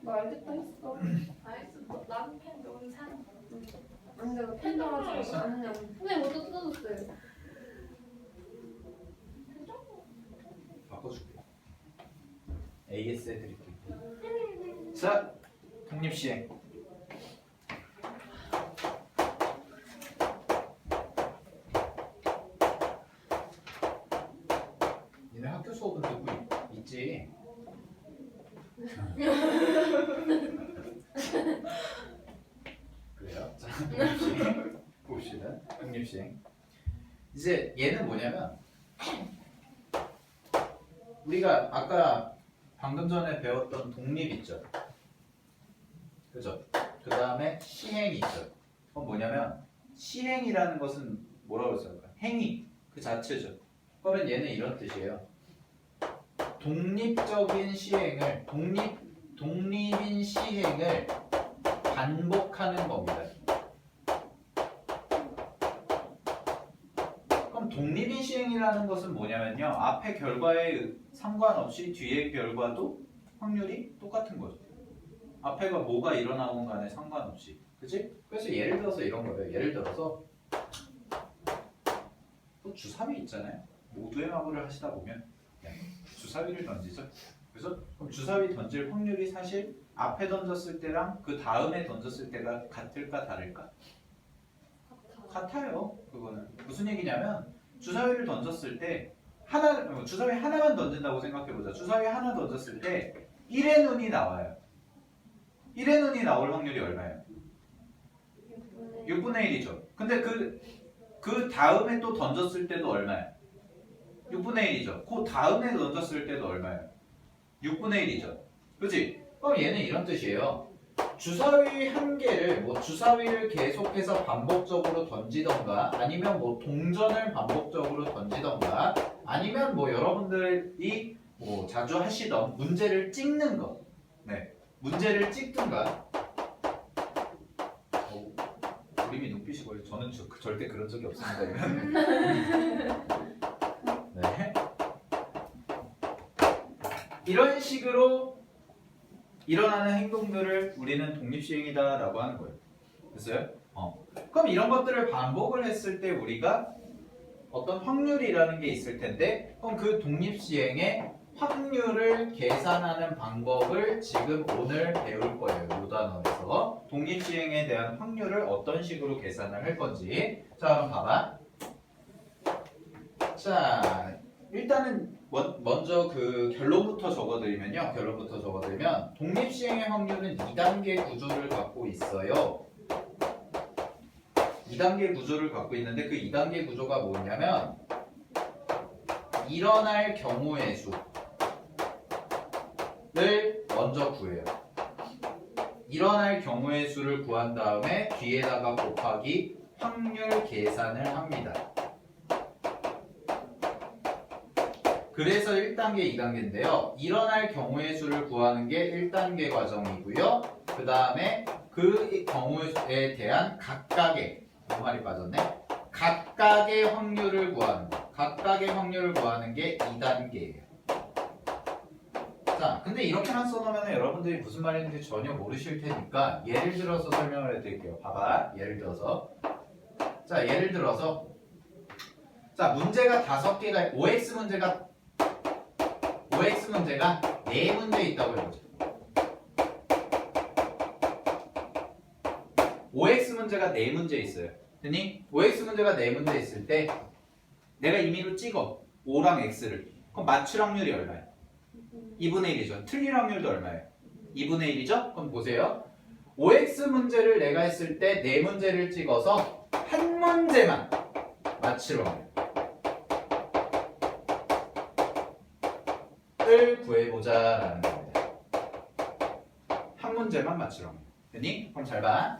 나 알겠다 했어. 알겠어. 나는 펜 너는 사. 아니 내가 팬도 하지 않냐. 선생님 먼저 뜯어줬어요. 바꿔줄게. AS 해드릴게. 자, 독립시행. 니네 학교 수업은 듣고 있지? 그래요? 자, 독립시행 봅시다. 독립시행. 이제 얘는 뭐냐면 우리가 아까 방금 전에 배웠던 독립 있죠? 그죠? 그 다음에 시행이 있죠? 그건 뭐냐면 시행이라는 것은 뭐라고 했어요? 행위 그 자체죠. 그러면 얘는 이런 뜻이에요. 독립적인 시행을 독립인 시행을 반복하는 겁니다. 그럼 독립인 시행이라는 것은 뭐냐면요. 앞의 결과에 상관없이 뒤의 결과도 확률이 똑같은 거죠. 앞에가 뭐가 일어나건 간에 상관없이. 그치? 그래서 예를 들어서 이런 거예요. 예를 들어서 또 주사위 있잖아요. 모두의 마블을 하시다 보면 그냥 주사위를 던지죠. 그래서 그럼 주사위 던질 확률이 사실 앞에 던졌을 때랑 그 다음에 던졌을 때가 같을까 다를까? 같아요. 그거는 무슨 얘기냐면 주사위를 던졌을 때 주사위 하나만 던진다고 생각해보자. 주사위 하나 던졌을 때 1의 눈이 나와요. 1의 눈이 나올 확률이 얼마예요? 6분의 1이죠. 근데 그 다음에 또 던졌을 때도 얼마예요? 6분의 1이죠. 그 다음에 던졌을 때도 얼마예요? 6분의 1이죠. 그치? 그럼 얘는 이런 뜻이에요. 주사위 한 개를 주사위를 계속해서 반복적으로 던지던가 아니면 동전을 반복적으로 던지던가 아니면 여러분들이 자주 하시던 문제를 찍는 거. 네. 문제를 찍든가. 우림이 눈빛이 저는 절대 그런 적이 없습니다. 네. 이런 식으로 일어나는 행동들을 우리는 독립시행이다라고 하는 거예요. 됐어요? 그럼 이런 것들을 반복을 했을 때 우리가 어떤 확률이라는 게 있을 텐데 그럼 그 독립시행의 확률을 계산하는 방법을 지금 오늘 배울 거예요. 이 단원에서 독립시행에 대한 확률을 어떤 식으로 계산을 할 건지. 자, 그럼 봐봐. 자, 일단은 먼저 그 결론부터 적어드리면 독립시행의 확률은 2단계 구조를 갖고 있어요. 2단계 구조를 갖고 있는데 그 2단계 구조가 뭐냐면 일어날 경우의 수를 먼저 구해요. 일어날 경우의 수를 구한 다음에 뒤에다가 곱하기 확률 계산을 합니다. 그래서 1단계, 2단계인데요. 일어날 경우의 수를 구하는 게 1단계 과정이고요. 그 다음에 그 경우에 대한 각각의 말이 빠졌네. 각각의 확률을 구하는 거. 각각의 확률을 구하는 게 2단계예요. 자, 근데 이렇게만 써놓으면 여러분들이 무슨 말인지 전혀 모르실 테니까 예를 들어서 설명을 해드릴게요. 봐봐. 예를 들어서 자, 문제가 5개가 OX 문제가 4문제 있다고 해보자. OX 문제가 4문제 있어요. 됐니? OX 문제가 4문제 있을 때 내가 임의로 찍어 5랑 X를. 그럼 맞출 확률이 얼마예요? 2분의 1이죠. 틀릴 확률도 얼마예요? 2분의 1이죠? 그럼 보세요. OX 문제를 내가 했을 때 4문제를 찍어서 한 문제만 맞출 확률 을 구해보자 라는 겁니다. 한 문제만 맞출 확률. 됐니? 그럼 잘 봐.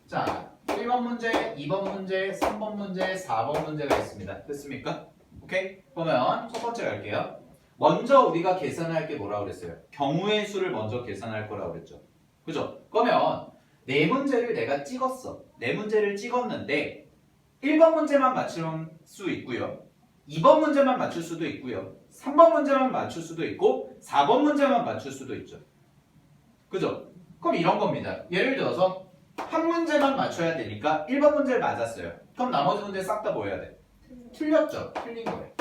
자, 1번 문제, 2번 문제, 3번 문제, 4번 문제가 있습니다. 됐습니까? 오케이? 그러면 첫 번째 갈게요. 먼저 우리가 계산할 게 뭐라고 그랬어요? 경우의 수를 먼저 계산할 거라고 그랬죠. 그죠? 그러면 4문제를 내가 찍었어. 4문제를 찍었는데 1번 문제만 맞출 수 있고요. 2번 문제만 맞출 수도 있고요. 3번 문제만 맞출 수도 있고 4번 문제만 맞출 수도 있죠. 그죠? 그럼 이런 겁니다. 예를 들어서 한 문제만 맞춰야 되니까 1번 문제를 맞았어요. 그럼 나머지 문제 싹 다 뭐 해야 돼? 틀렸죠? 틀린 거예요.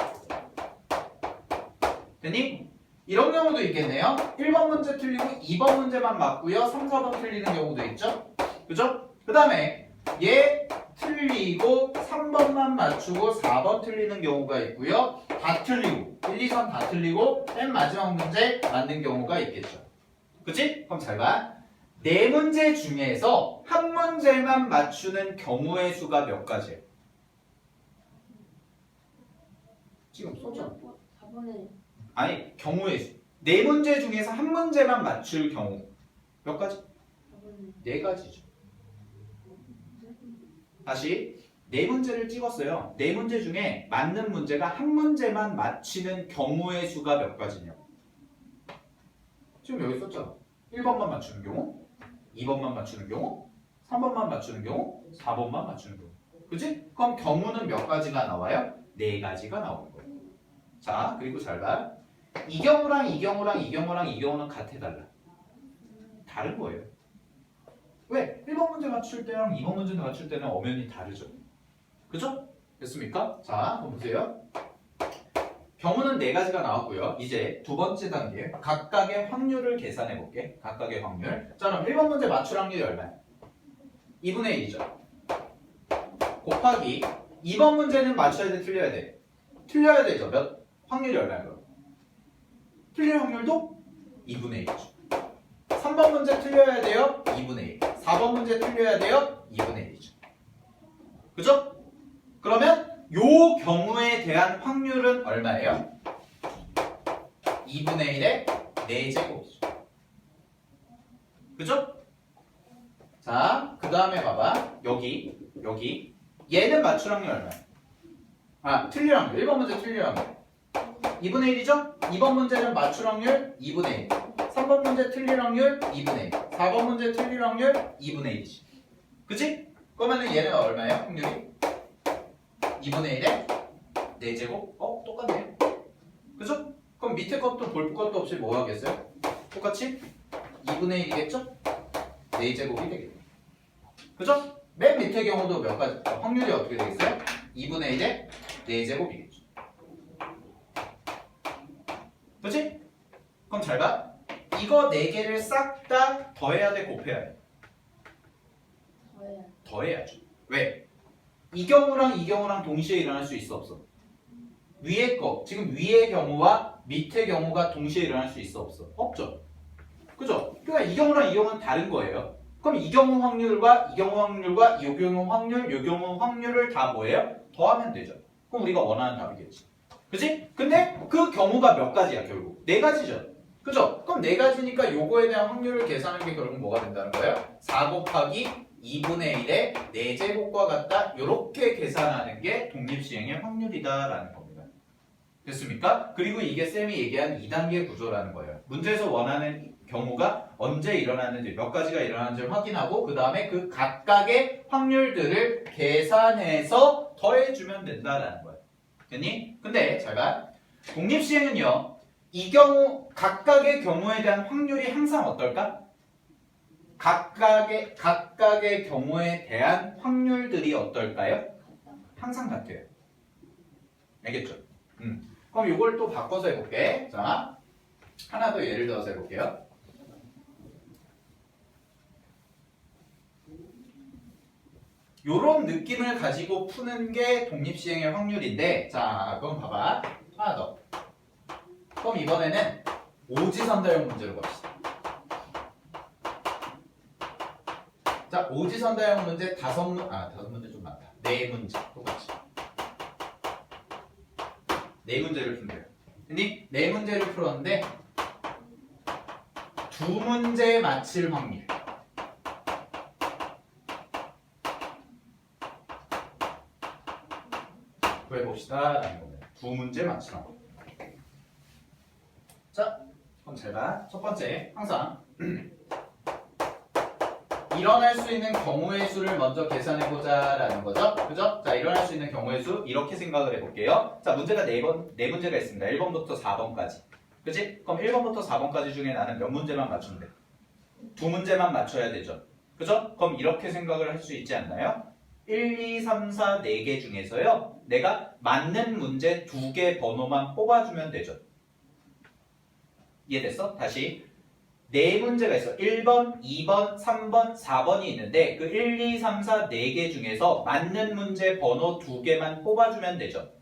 됐니? 이런 경우도 있겠네요. 1번 문제 틀리고 2번 문제만 맞고요. 3, 4번 틀리는 경우도 있죠? 그죠? 그 다음에 얘 틀리고 3번만 맞추고 4번 틀리는 경우가 있고요. 다 틀리고 1, 2, 3 다 틀리고 맨 마지막 문제 맞는 경우가 있겠죠. 그치? 그럼 잘 봐. 네 문제 중에서 한 문제만 맞추는 경우의 수가 몇 가지예요? 지금 썼잖아. 4번에 아니, 경우의 수. 네 문제 중에서 한 문제만 맞출 경우 몇 가지? 4번에 네 가지죠. 다시 네 문제를 찍었어요. 네 문제 중에 맞는 문제가 한 문제만 맞히는 경우의 수가 몇 가지냐고. 지금 여기 썼잖아. 1번만 맞추는 경우, 2번만 맞추는 경우, 3번만 맞추는 경우, 4번만 맞추는 경우. 그치? 그럼 경우는 몇 가지가 나와요? 네 가지가 나오는 거예요. 자, 그리고 잘 봐. 이 경우랑 이 경우랑 이 경우랑 이 경우는 같아 달라. 다른 거예요. 왜? 1번 문제 맞출 때랑 2번 문제 맞출 때는 엄연히 다르죠. 그죠? 됐습니까? 자, 한번 보세요. 경우는 네 가지가 나왔고요. 이제 두 번째 단계 각각의 확률을 계산해 볼게. 각각의 확률. 자, 그럼 1번 문제 맞출 확률이 얼마야? 2분의 1이죠. 곱하기 2번 문제는 맞춰야 돼, 틀려야 돼? 틀려야 되죠. 몇? 확률이 얼마야, 그럼? 틀릴 확률도 2분의 1이죠. 3번 문제 틀려야 돼요? 2분의 1. 4번 문제 틀려야 돼요? 2분의 1이죠. 그죠? 그러면 요 경우에 대한 확률은 얼마예요? 2분의 1의 4제곱이죠. 그죠? 자, 그 다음에 봐봐. 여기. 얘는 맞출 확률 얼마야? 아, 틀릴 확률. 1번 문제 틀릴 확률. 2분의 1이죠? 2번 문제는 맞출 확률 2분의 1. 3번 문제 틀릴 확률 2분의 1. 4번 문제 틀릴 확률 2분의 1이지. 그치? 그러면 얘는 얼마예요? 확률이? 2분의 1에 4제곱? 똑같네요. 그죠? 그럼 밑에 것도 볼 것도 없이 뭐 하겠어요? 똑같이 2분의 1이겠죠? 4제곱이 되겠네요. 그죠? 맨 밑에 경우도 몇 가지, 확률이 어떻게 되겠어요? 2분의 1에 4제곱이겠죠. 그치? 그럼 잘 봐. 이거 4개를 싹 다 더해야 돼, 곱해야 돼? 저예요. 더해야죠. 왜? 이 경우랑 이 경우랑 동시에 일어날 수 있어, 없어? 위에 거, 지금 위의 경우와 밑의 경우가 동시에 일어날 수 있어, 없어? 없죠. 그죠? 그러니까 이 경우랑 이 경우는 다른 거예요. 그럼 이 경우 확률과 이 경우 확률과 이 경우 확률, 이 경우 확률을 다 뭐예요? 더하면 되죠. 그럼 우리가 원하는 답이겠지. 그치? 근데 그 경우가 몇 가지야, 결국? 네 가지죠. 그죠? 그럼 네 가지니까 요거에 대한 확률을 계산하는 게 결국 뭐가 된다는 거예요? 4 곱하기 2분의 1의 4제곱과 같다. 요렇게 계산하는 게 독립시행의 확률이다라는 겁니다. 됐습니까? 그리고 이게 쌤이 얘기한 2단계 구조라는 거예요. 문제에서 원하는 경우가 언제 일어나는지, 몇 가지가 일어나는지를 확인하고 그 다음에 그 각각의 확률들을 계산해서 더해주면 된다라는 거예요. 됐니? 근데 잘 봐. 독립시행은요. 이 경우 각각의 경우에 대한 확률이 항상 어떨까? 각각의 경우에 대한 확률들이 어떨까요? 항상 같아요. 알겠죠? 그럼 이걸 또 바꿔서 해볼게. 자, 하나 더 예를 들어서 해볼게요. 요런 느낌을 가지고 푸는 게 독립시행의 확률인데, 자, 그럼 봐봐. 하나 더. 그럼 이번에는 오지선다형 문제로 갑시다. 자, 오지선다형 문제 다섯 문제 좀 많다. 4문제 똑같이. 4문제를 푼대요. 근데 4문제를 풀었는데 2문제 맞힐 확률. 구해봅시다. 라는 겁니다. 2문제 맞힐 확률. 자, 그럼 잘 봐. 첫 번째, 항상 일어날 수 있는 경우의 수를 먼저 계산해보자 라는 거죠. 그죠? 자, 일어날 수 있는 경우의 수 이렇게 생각을 해볼게요. 자, 문제가 네 문제가 있습니다. 1번부터 4번까지. 그치? 그럼 1번부터 4번까지 중에 나는 몇 문제만 맞추면 돼? 두 문제만 맞춰야 되죠. 그죠? 그럼 이렇게 생각을 할 수 있지 않나요? 1, 2, 3, 4, 4개 중에서요. 내가 맞는 문제 2개 번호만 뽑아주면 되죠. 이해됐어? 다시. 4문제가 있어. 1번, 2번, 3번, 4번이 있는데 그 1, 2, 3, 4, 4개 중에서 맞는 문제 번호 2개만 뽑아주면 되죠.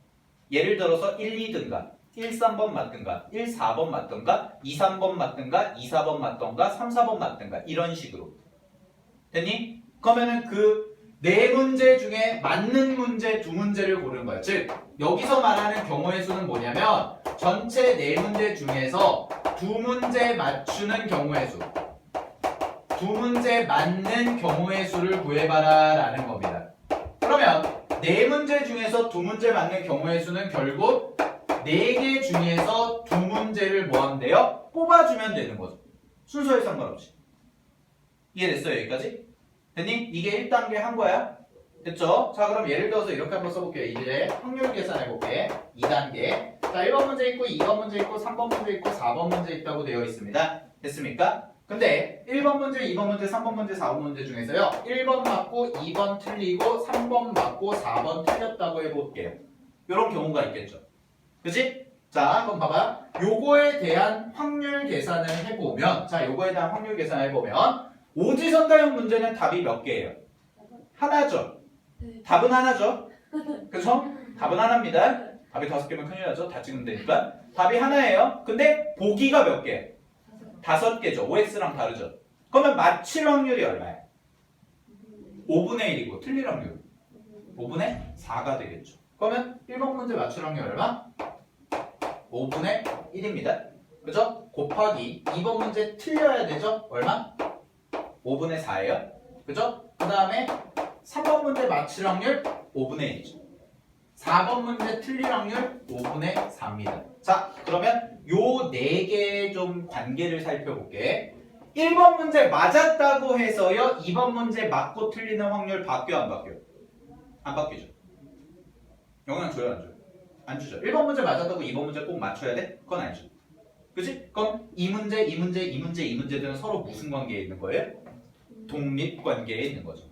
예를 들어서 1, 2든가 1, 3번 맞든가 1, 4번 맞든가 2, 3번 맞든가 2, 4번 맞든가 3, 4번 맞든가 이런 식으로. 됐니? 그러면은 그 4문제 중에 맞는 문제 2문제를 고르는 거야. 즉 여기서 말하는 경우의 수는 뭐냐면 전체 4문제 중에서 2문제 맞추는 경우의 수, 2문제 맞는 경우의 수를 구해봐라 라는 겁니다. 그러면 4문제 중에서 2문제 맞는 경우의 수는 결국 4개 중에서 2문제를 뭐 한대요? 뽑아주면 되는 거죠. 순서에 상관없이. 이해됐어요? 여기까지? 됐니? 이게 1단계 한 거야. 됐죠? 자, 그럼 예를 들어서 이렇게 한번 써볼게요. 이제 확률 계산해볼게. 2단계. 자, 1번 문제 있고 2번 문제 있고 3번 문제 있고 4번 문제 있다고 되어 있습니다. 됐습니까? 근데 1번 문제, 2번 문제, 3번 문제, 4번 문제 중에서요. 1번 맞고 2번 틀리고 3번 맞고 4번 틀렸다고 해볼게요. 이런 경우가 있겠죠. 그치? 자, 그럼 봐봐. 요거에 대한 확률 계산을 해보면, 자, 요거에 대한 확률 계산을 해보면 오지선다형 문제는 답이 몇 개예요? 하나죠. 네. 답은 하나죠. 그쵸? 답은 하나입니다. 답이 5개면 큰일 나죠. 다 찍으면 되니까. 답이 하나예요. 근데 보기가 몇 개? 5개죠. OX랑 다르죠. 그러면 맞힐 확률이 얼마야? 5분의 1이고 틀릴 확률 5분의 4가 되겠죠. 그러면 1번 문제 맞출 확률 얼마? 5분의 1입니다. 그죠? 곱하기 2번 문제 틀려야 되죠? 얼마? 5분의 4예요. 그죠? 그 다음에 3번 문제 맞힐 확률 5분의 1이죠. 4번 문제 틀릴 확률 5분의 4입니다. 자, 그러면 요 4개의 좀 관계를 살펴볼게. 1번 문제 맞았다고 해서요. 2번 문제 맞고 틀리는 확률 바뀌어 안 바뀌어? 안 바뀌죠. 영향 줘요 안 줘요? 안 주죠. 1번 문제 맞았다고 2번 문제 꼭 맞춰야 돼? 그건 아니죠. 그치? 그럼 이 문제, 이 문제, 이 문제, 이 문제들은 서로 무슨 관계에 있는 거예요? 독립 관계에 있는 거죠.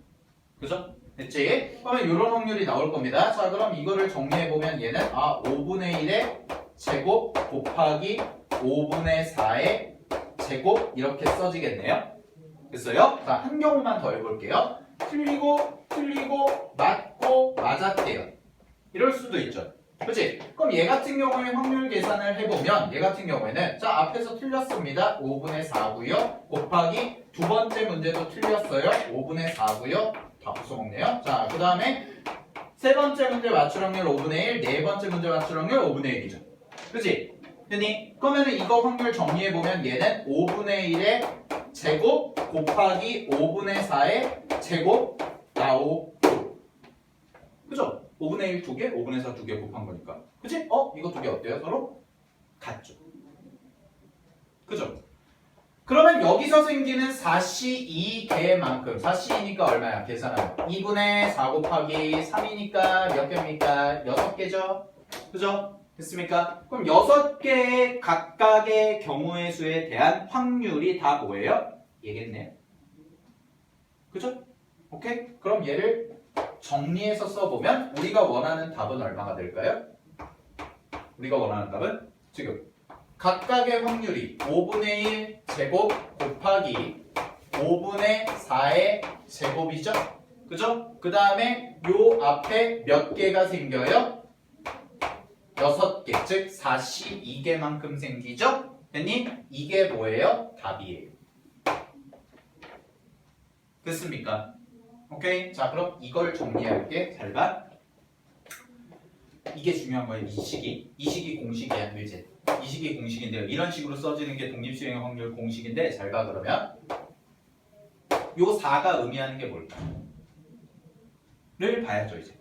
그죠? 됐지? 그러면 이런 확률이 나올 겁니다. 자, 그럼 이거를 정리해보면 얘는 5분의 1의 제곱 곱하기 5분의 4의 제곱 이렇게 써지겠네요. 됐어요? 자, 한 경우만 더 해볼게요. 틀리고 맞고 맞았대요. 이럴 수도 있죠. 그치? 그럼 얘 같은 경우에 확률 계산을 해보면 얘 같은 경우에는 자, 앞에서 틀렸습니다. 5분의 4고요. 곱하기 두 번째 문제도 틀렸어요. 5분의 4고요. 다 부숴먹네요. 자, 그 다음에 세 번째 문제 맞출 확률 5분의 1, 네 번째 문제 맞출 확률 5분의 1이죠. 그치? 됐니? 그러면 이거 확률 정리해보면 얘는 5분의 1의 제곱 곱하기 5분의 4의 제곱 나오고 그죠? 5분의 1 2개, 5분의 4 2개 곱한 거니까. 그치? 이거 2개 어때요? 서로? 같죠. 그죠? 그러면 여기서 생기는 4C 2개만큼 4C니까 얼마야? 계산하면 2분의 4 곱하기 3이니까 몇 개입니까? 6개죠? 그죠? 됐습니까? 그럼 6개의 각각의 경우의 수에 대한 확률이 다 뭐예요? 얘겠네요. 그죠? 오케이? 그럼 얘를 정리해서 써보면 우리가 원하는 답은 얼마가 될까요? 우리가 원하는 답은 지금 각각의 확률이 5분의 1 제곱 곱하기 5분의 4의 제곱이죠? 그죠? 그 다음에 요 앞에 몇 개가 생겨요? 6개, 즉 4C 2개만큼 생기죠? 됐니? 이게 뭐예요? 답이에요. 됐습니까? 오케이? 자, 그럼 이걸 정리할게. 잘 봐. 이게 중요한 거예요. 이 식이 공식이야, 밀제. 이 식이 공식인데요. 이런 식으로 써지는 게 독립수행의 확률 공식인데 잘 봐, 그러면. 요 4가 의미하는 게 뭘까? 를 봐야죠, 이제.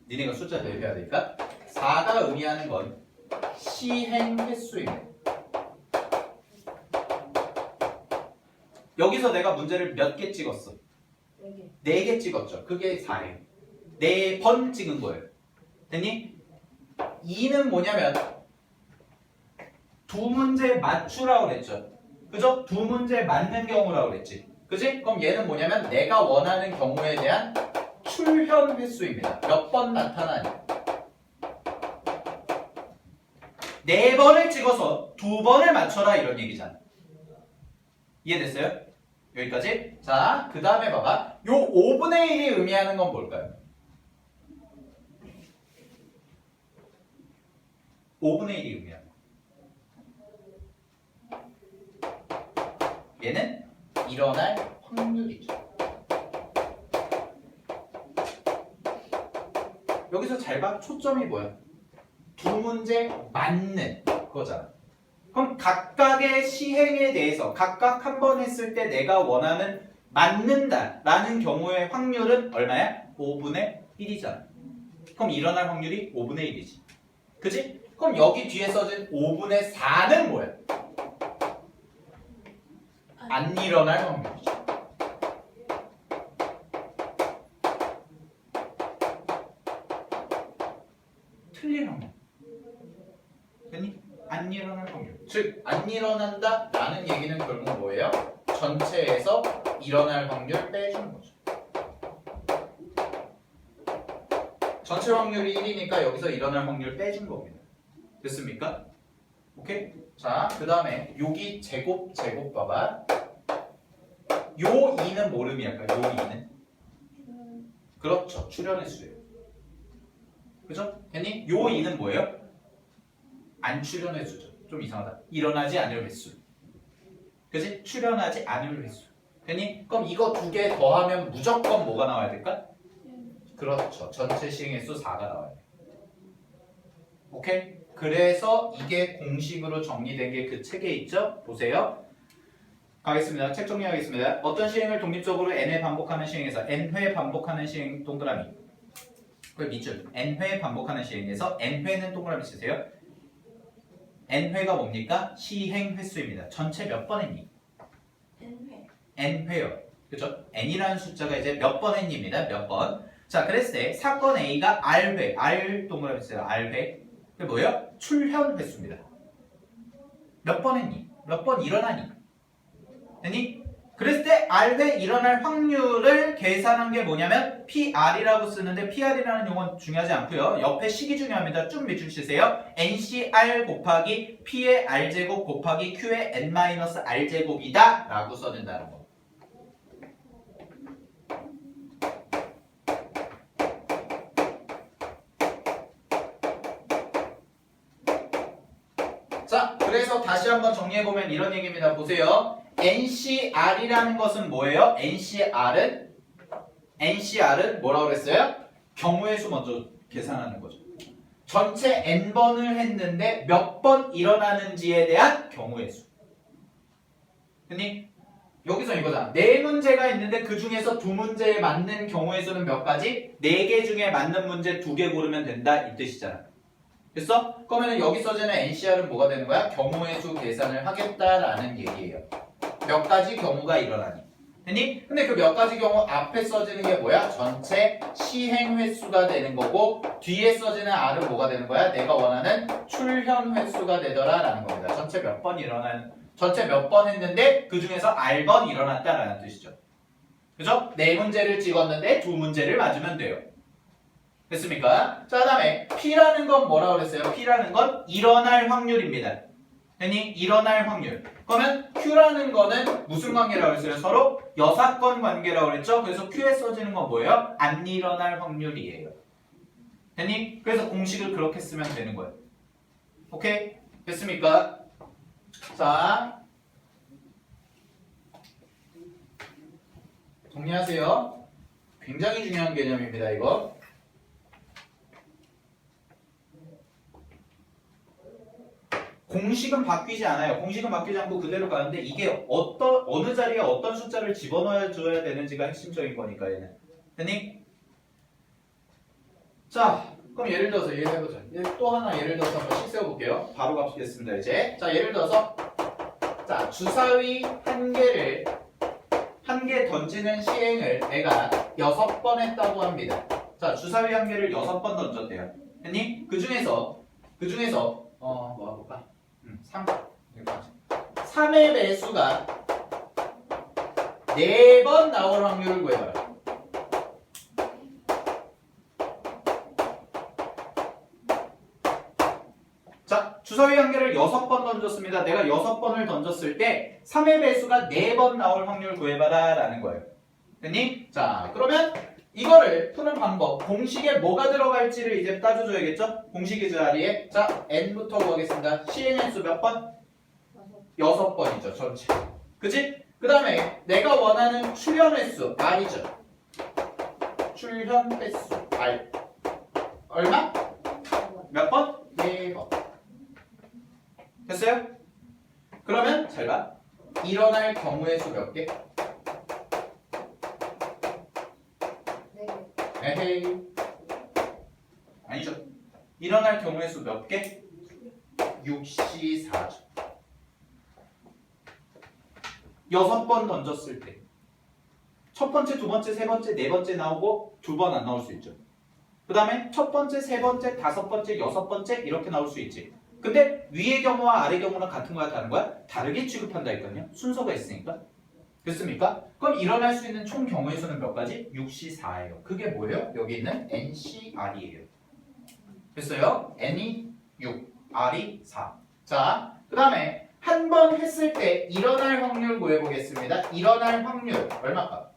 니네가 숫자 대입해야 되니까. 4가 의미하는 건 시행 횟수입니다. 여기서 내가 문제를 몇 개 찍었어? 4개 찍었죠. 그게 4예요. 4번 찍은 거예요. 됐니? 2는 뭐냐면 두 문제 맞추라고 그랬죠. 그죠? 두 문제 맞는 경우라고 그랬지. 그지? 그럼 얘는 뭐냐면 내가 원하는 경우에 대한 출현 횟수입니다. 몇 번 나타나니? 4번을 찍어서 2번을 맞춰라 이런 얘기잖아. 이해됐어요? 여기까지? 자, 그 다음에 봐봐. 요 5분의 1이 의미하는 건 뭘까요? 5분의 1이 의미하는 거. 얘는 일어날 확률이죠. 여기서 잘 봐. 초점이 뭐야? 두 문제 맞는 그거잖아. 그럼 각각의 시행에 대해서 각각 한 번 했을 때 내가 원하는 맞는다라는 경우의 확률은 얼마야? 5분의 1이잖아. 그럼 일어날 확률이 5분의 1이지. 그지? 그럼 여기 뒤에 써진 5분의 4는 뭐야? 안 일어날 확률이죠. 틀린 확률. 됐니? 안 일어날 확률. 즉, 안 일어난다라는 얘기는 결국 뭐예요? 전체에서 일어날 확률 빼주는 거죠. 전체 확률이 1이니까 여기서 일어날 확률 빼준 겁니다. 됐습니까? 오케이? 자, 그 다음에 여기 제곱 봐봐. 요 2는 뭘 의미할까요? 요 2는? 그렇죠. 출현의 수예요. 그죠? 됐니? 요 2는 뭐예요? 안 출현 횟수죠. 좀 이상하다. 일어나지 않을 횟수. 그지? 출현하지 않을 횟수. 됐니? 그럼 이거 두 개 더하면 무조건 뭐가 나와야 될까? 그렇죠. 전체 시행 횟수 4가 나와야 돼. 오케이? 그래서 이게 공식으로 정리된 게 그 책에 있죠? 보세요. 가겠습니다. 책 정리하겠습니다. 어떤 시행을 독립적으로 n회 반복하는 시행에서 n회 반복하는 시행 동그라미. 그 밑줄. n회 반복하는 시행에서 n회는 동그라미 치세요. n회가 뭡니까? 시행 횟수입니다. 전체 몇 번 했니? n회. n회요. 그죠? n이라는 숫자가 이제 몇 번 했니입니다. 몇 번. 자, 그랬을 때 사건 A가 R회, R 동그라미 치세요. R회. 그게 뭐예요? 출현 횟수입니다. 몇 번 했니? 몇 번 일어나니? 됐니? 그랬을 때 R회 일어날 확률을 계산한 게 뭐냐면 PR이라고 쓰는데 PR이라는 용어는 중요하지 않고요. 옆에 식이 중요합니다. 쭉 밑줄 치세요. NCR 곱하기 P의 R제곱 곱하기 Q의 N-R제곱이다 라고 써준다는 거. 자, 그래서 다시 한번 정리해보면 이런 얘기입니다. 보세요. NCR이라는 것은 뭐예요? NCR은 뭐라고 그랬어요? 경우의 수 먼저 계산하는 거죠. 전체 n번을 했는데 몇 번 일어나는지에 대한 경우의 수. 됐니? 여기서 이거잖아. 4문제가 있는데 그 중에서 2문제에 맞는 경우의 수는 몇 가지? 4개 중에 맞는 문제 2개 고르면 된다 이 뜻이잖아. 됐어? 그러면 여기 써지는 NCR은 뭐가 되는 거야? 경우의 수 계산을 하겠다라는 얘기예요. 몇 가지 경우가 일어나니. 됐니? 근데 그 몇 가지 경우 앞에 써지는 게 뭐야? 전체 시행 횟수가 되는 거고 뒤에 써지는 R은 뭐가 되는 거야? 내가 원하는 출현 횟수가 되더라라는 겁니다. 전체 몇 번 했는데 그 중에서 R번 일어났다라는 뜻이죠. 그죠? 4문제를 찍었는데 2문제를 맞으면 돼요. 됐습니까? 자, 다음에 P라는 건 뭐라고 그랬어요? P라는 건 일어날 확률입니다. 됐니? 일어날 확률. 그러면 Q라는 거는 무슨 관계라고 했어요? 서로 여사건 관계라고 그랬죠? 그래서 Q에 써지는 건 뭐예요? 안 일어날 확률이에요. 됐니? 그래서 공식을 그렇게 쓰면 되는 거예요. 오케이? 됐습니까? 자, 정리하세요. 굉장히 중요한 개념입니다, 이거. 공식은 바뀌지 않아요. 공식은 바뀌지 않고 그대로 가는데 이게 어느 자리에 어떤 숫자를 집어넣어 줘야 되는지가 핵심적인 거니까 얘는. 됐니? 자, 그럼 예를 들어서 얘기해보자. 또 하나 예를 들어서 한번 세워볼게요. 바로 가보겠습니다, 이제. 자, 예를 들어서 자, 주사위 한 개 던지는 시행을 내가 6번 했다고 합니다. 자, 주사위 한 개를 6번 던졌대요. 됐니? 그 중에서 뭐 해볼까? 3 3의 배수가 4번 나올 확률을 구해봐라. 자, 주사위 관계를 6번 던졌습니다. 내가 6번을 던졌을 때 3의 배수가 4번 나올 확률 구해봐라 라는 거예요. 됐니? 자, 그러면 이거를 푸는 방법, 공식에 뭐가 들어갈지를 이제 따져줘야겠죠? 공식의 자리에 자, n부터 구하겠습니다. CN수 몇 번? 6번이죠, 전체. 그치? 그 다음에 내가 원하는 출현 횟수 R이죠. 출현 횟수 R 얼마? 몇 번? 4번. 됐어요? 그러면 잘 봐. 일어날 경우의 수 몇 개? 에헤이. 아니죠. 일어날 경우의 수 몇 개? 64죠. 6번 던졌을 때 첫 번째, 두 번째, 세 번째, 네 번째 나오고 2번 안 나올 수 있죠. 그 다음에 첫 번째, 세 번째, 다섯 번째, 여섯 번째 이렇게 나올 수 있지. 근데 위의 경우와 아래 경우는 같은 거야 다른 거야? 다르게 취급한다니까요. 순서가 있으니까. 됐습니까? 그럼 일어날 수 있는 총 경우의 수는 몇 가지? 64예요. 그게 뭐예요? 여기 있는 NCR이에요. 됐어요? N이 6, R이 4. 자, 그 다음에 한 번 했을 때 일어날 확률 구해보겠습니다. 일어날 확률 얼마까?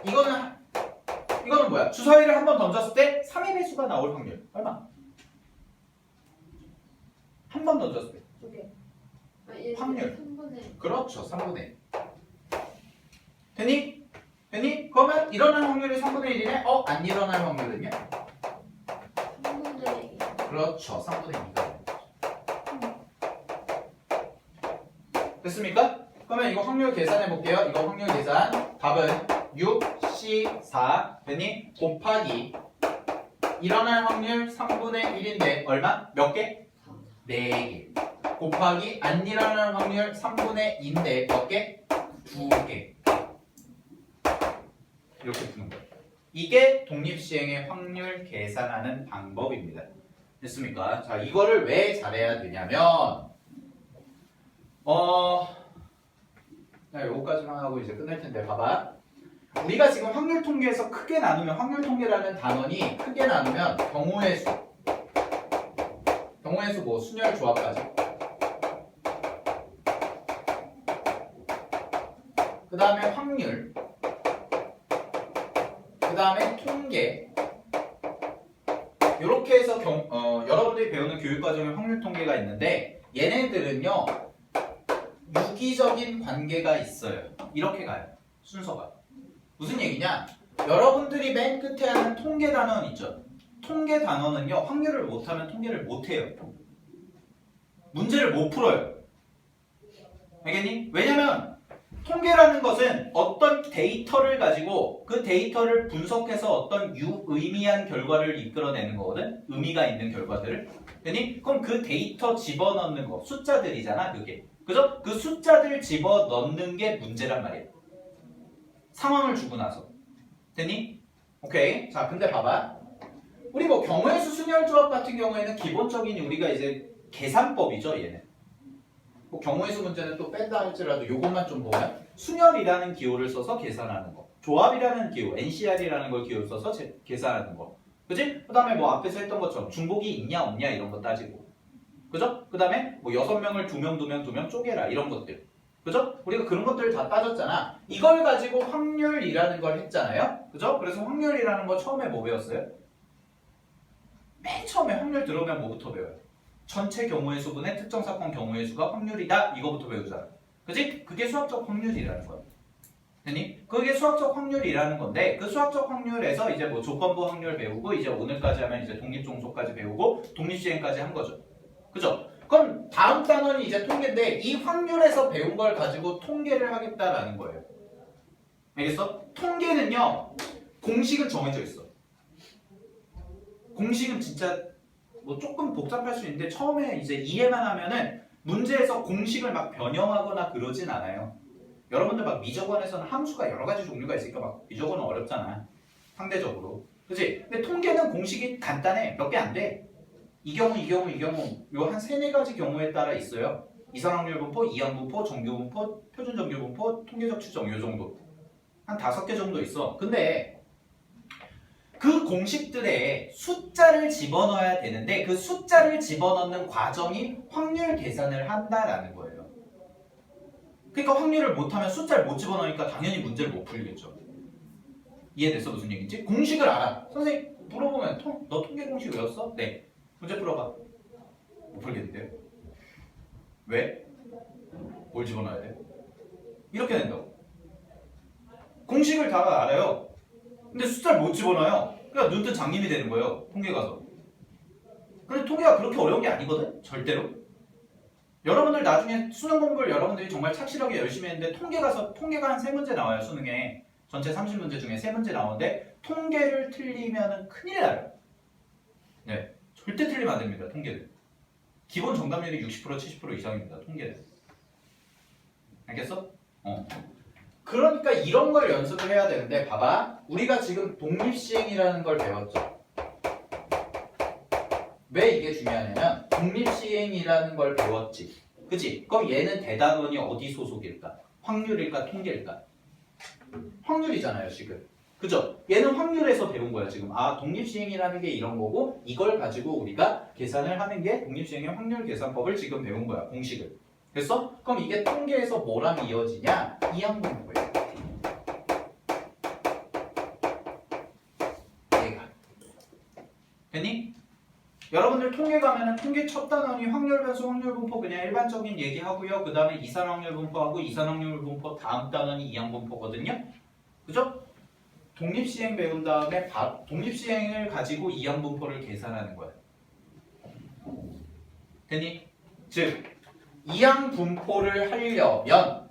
이거는 뭐야? 주사위를 한 번 던졌을 때 3의 배수가 나올 확률 얼마? 한 번 던졌을 때. 확률. 3분의 그렇죠. 3분의 1. 됐니? 됐니? 그러면 일어날 확률이 3분의 1이네? 안 일어날 확률은요? 3분의 2. 그렇죠. 3분의 2가. 됐습니까? 그러면 이거 확률 계산해 볼게요. 이거 확률 계산. 답은 6C4 됐니? 곱하기 일어날 확률 3분의 1인데 얼마? 몇 개? 4개. 곱하기 안 일어날 확률 3분의 2인데 몇 개? 2개. 이렇게 푸는 거예요. 이게 독립시행의 확률 계산하는 방법입니다. 됐습니까? 자, 이거를 왜 잘해야 되냐면 자, 요거까지만 하고 이제 끝낼 텐데 봐봐. 우리가 지금 확률 통계에서 크게 나누면 확률 통계라는 단원이 크게 나누면 경우의 수 뭐 순열 조합까지 그 다음에 확률 그 다음에 통계 이렇게 해서 여러분들이 배우는 교육과정에 확률 통계가 있는데 얘네들은요 유기적인 관계가 있어요. 이렇게 가요. 순서가. 무슨 얘기냐? 여러분들이 맨 끝에 하는 통계 단원 있죠? 통계 단원은요 확률을 못하면 통계를 못해요. 문제를 못 풀어요. 알겠니? 왜냐면 통계라는 것은 어떤 데이터를 가지고 그 데이터를 분석해서 어떤 유의미한 결과를 이끌어내는 거거든? 의미가 있는 결과들을. 되니? 그럼 그 데이터 집어넣는 거 숫자들이잖아 그게. 그죠? 그 숫자들 집어넣는 게 문제란 말이야. 상황을 주고 나서. 됐니? 오케이. 자, 근데 봐봐. 우리 뭐 경우의 수 순열 조합 같은 경우에는 기본적인 우리가 이제 계산법이죠, 얘는. 뭐 경우의 수 문제는 또 뺀다 할지라도 이것만 좀 보면 순열이라는 기호를 써서 계산하는 거. 조합이라는 기호, NCR이라는 걸 기호를 써서 계산하는 거. 그지? 그 다음에 뭐 앞에서 했던 것처럼 중복이 있냐 없냐 이런 거 따지고. 그죠? 그 다음에 뭐 6명을 2명 쪼개라 이런 것들. 그죠? 우리가 그런 것들을 다 따졌잖아. 이걸 가지고 확률이라는 걸 했잖아요. 그죠? 그래서 확률이라는 거 처음에 뭐 배웠어요? 맨 처음에 확률 들어오면 뭐부터 배워요? 전체 경우의 수분의 특정 사건 경우의 수가 확률이다. 이거부터 배우잖아. 그지? 그게 수학적 확률이라는 거야. 됐니? 그게 수학적 확률이라는 건데 그 수학적 확률에서 이제 뭐 조건부 확률 배우고 이제 오늘까지 하면 이제 독립종속까지 배우고 독립시행까지 한 거죠. 그죠? 그럼 다음 단원이 이제 통계인데 이 확률에서 배운 걸 가지고 통계를 하겠다라는 거예요. 알겠어? 통계는요 공식은 정해져 있어. 공식은 진짜 뭐 조금 복잡할 수 있는데 처음에 이제 이해만 하면은 문제에서 공식을 막 변형하거나 그러진 않아요. 여러분들 막 미적원에서는 함수가 여러 가지 종류가 있으니까 막 미적원은 어렵잖아. 상대적으로. 그치? 근데 통계는 공식이 간단해. 몇 개 안 돼. 이 경우 요 한 3-4가지 경우에 따라 있어요. 이산 확률 분포, 이항 분포, 정규 분포, 표준 정규 분포, 통계적 추정 요 정도. 한 5개 정도 있어. 근데 그 공식들에 숫자를 집어넣어야 되는데 그 숫자를 집어넣는 과정이 확률 계산을 한다라는 거예요. 그러니까 확률을 못하면 숫자를 못 집어넣으니까 당연히 문제를 못 풀겠죠. 이해됐어? 무슨 얘기인지? 공식을 알아. 선생님 물어보면 너 통계 공식 외웠어? 네. 문제 풀어봐. 못 풀겠는데요? 왜? 뭘 집어넣어야 돼? 이렇게 된다고. 공식을 다 알아요. 근데 숫자를 못 집어넣어요. 그러니까 눈뜬 장님이 되는 거예요. 통계 가서. 근데 통계가 그렇게 어려운 게 아니거든? 절대로. 여러분들 나중에 수능 공부를 여러분들이 정말 착실하게 열심히 했는데 통계가 한 3문제 나와요. 수능에. 전체 30문제 중에 3문제 나오는데 통계를 틀리면 큰일 나요. 네, 절대 틀리면 안 됩니다. 통계는. 기본 정답률이 60% 70% 이상입니다. 통계는. 알겠어? 그러니까 이런 걸 연습을 해야 되는데 봐봐. 우리가 지금 독립시행이라는 걸 배웠죠. 왜 이게 중요하냐면 독립시행이라는 걸 배웠지. 그치? 그럼 얘는 대단원이 어디 소속일까? 확률일까? 통계일까? 확률이잖아요 지금. 그죠? 얘는 확률에서 배운 거야 지금. 아, 독립시행이라는 게 이런 거고 이걸 가지고 우리가 계산을 하는 게 독립시행의 확률 계산법을 지금 배운 거야. 공식을. 됐어? 그럼 이게 통계에서 뭐랑 이어지냐? 이항분포예요. 얘가. 됐니? 여러분들 통계 가면은 통계 첫 단원이 확률 변수, 확률 분포 그냥 일반적인 얘기하고요. 그 다음에 이산 확률 분포하고 이산 확률 분포 다음 단원이 이항 분포거든요. 그죠? 독립시행 배운 다음에 독립시행을 가지고 이항 분포를 계산하는 거야. 됐니? 즉 이항 분포를 하려면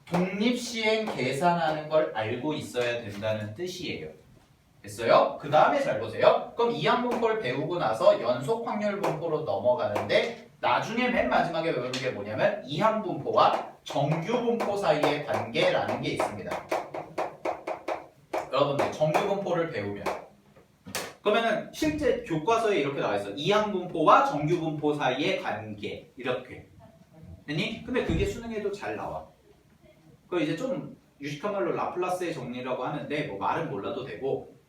독립시행 계산하는 걸 알고 있어야 된다는 뜻이에요. 됐어요? 그 다음에 잘 보세요. 그럼 이항 분포를 배우고 나서 연속 확률 분포로 넘어가는데 나중에 맨 마지막에 배우는 게 뭐냐면 이항 분포와 정규 분포 사이의 관계라는 게 있습니다. 여러분들 정규 분포를 배우면 그러면은 실제 교과서에 이렇게 나와 있어. 이항 분포와 정규 분포 사이의 관계 이렇게. 됐니? 근데 그게 수능에도 잘 나와. 그 이제 좀 유식한 말로 라플라스의 정리라고 하는데 뭐 말은 몰라도 되고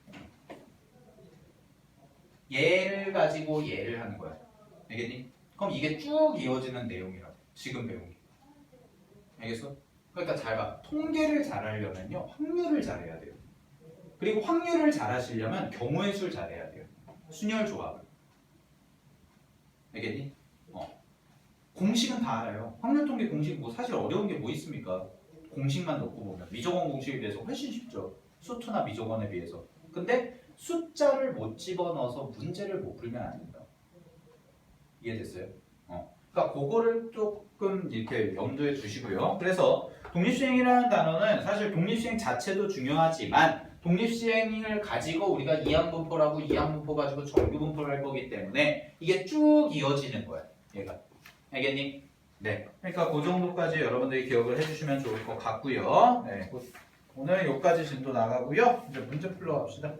얘를 가지고 얘를 하는 거야. 알겠니? 그럼 이게 쭉 이어지는 내용이라고. 지금 배운 게. 알겠어? 그러니까 잘 봐. 통계를 잘하려면요. 확률을 잘해야 돼요. 그리고 확률을 잘하시려면 경우의 수를 잘해야 돼요. 순열 조합을. 알겠니? 공식은 다 알아요. 확률 통계 공식 뭐 사실 어려운 게 뭐 있습니까? 공식만 놓고 보면 미적원 공식에 비해서 훨씬 쉽죠. 수투나 미적원에 비해서. 근데 숫자를 못 집어넣어서 문제를 못 풀면 안 된다. 이해됐어요? 그러니까 그거를 조금 이렇게 염두에 두시고요. 그래서 독립시행이라는 단어는 사실 독립시행 자체도 중요하지만 독립시행을 가지고 우리가 이항분포라고 이항분포 가지고 정규분포를 할 거기 때문에 이게 쭉 이어지는 거야. 얘가. 알겠니? 네. 그러니까 그 정도까지 여러분들이 기억을 해주시면 좋을 것 같고요. 네. 오늘 여기까지 진도 나가고요. 이제 문제 풀러 갑시다.